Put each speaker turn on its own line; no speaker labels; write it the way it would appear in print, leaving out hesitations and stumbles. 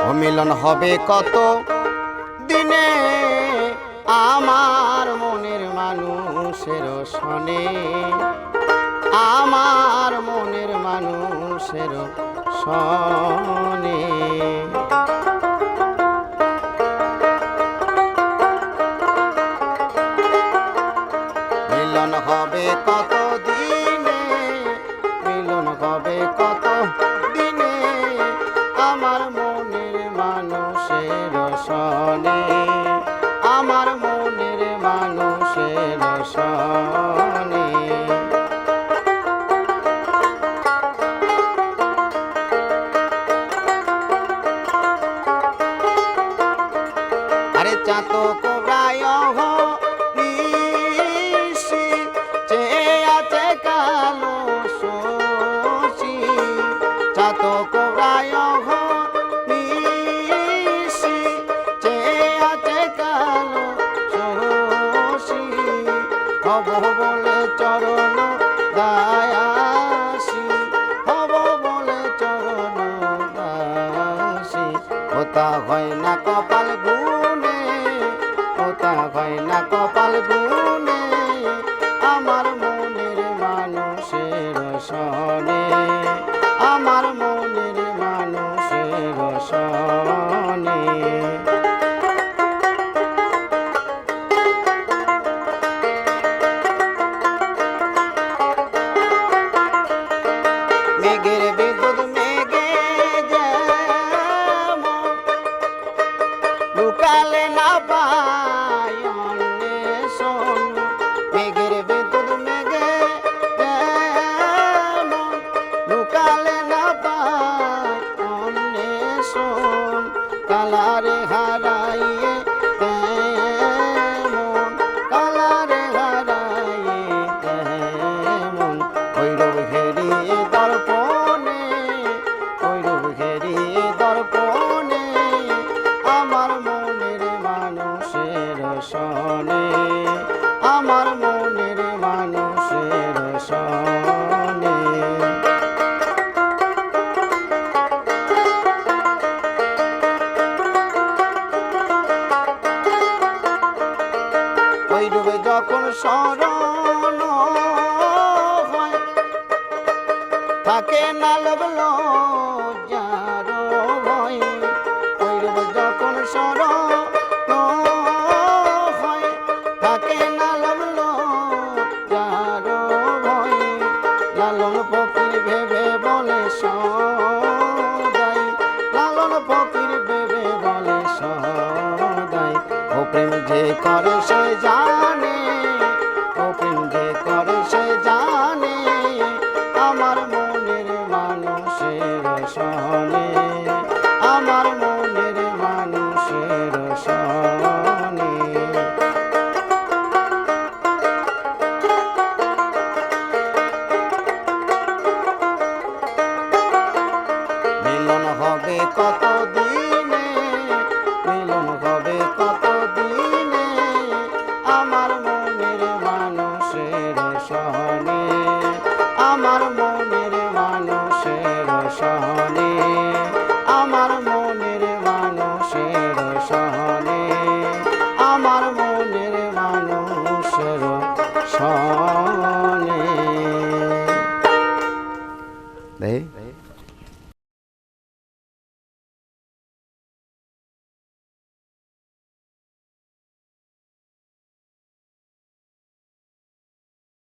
ও মিলন হবে কত দিনে আমার মনের মানুষের সনে, আমার মনের মানুষের সনে। মিলন হবে কত দিনে, মিলন হবে কত দিনে আমার মনের মানুষের সনে, আমার মনের মানুষের সনে। আরে চাতক প্রায় নিশি চেয়ে আছে কালো শশী, চাতক প্রায় নিশি চেয়ে আছে কালো শশী। হব বলে চরণ দায়াসী, হব বলে চরণ দাসী। ওটা হয় না কপাল গুনে, ওটা হয় না কপাল গুনে আমার মনের মানুষের সনে, আমার মনের মানুষের সনে। মেঘের বিদ্যুৎ মেঘে যেমন লুকালে না পায় অন্বেষণ, মেঘের বিদ্যুৎ মেঘে যেমন লুকালে না পায় অন্বেষণ। কালারে হারাইয়ে তেমন, কালারে হারাইয়ে তেমন ওইরূপ ঘেরিয়ে দর্পণে, ওইরূপ ঘেরিয়ে দর্পণে আমার মনের মানুষের সনে, আমার মনের মানুষের সনে। ওইরূপে যখন স্মরণ হয় থাকে না লোভ লজ্জার ভয়, ওইরূপে যখন স্মরণ হয় থাকে না লোভ লজ্জার ভয়। লালন ফকির ভেবে বলে সদাই, লালন ফকির ভেবে বলে সদাই। ও প্রেম যে করে সে জানে, ও প্রেম যে করে সে জানে আমার মনের মানুষের সনে, আমার মনের মানুষের সনে। মিলন হবে কত দিন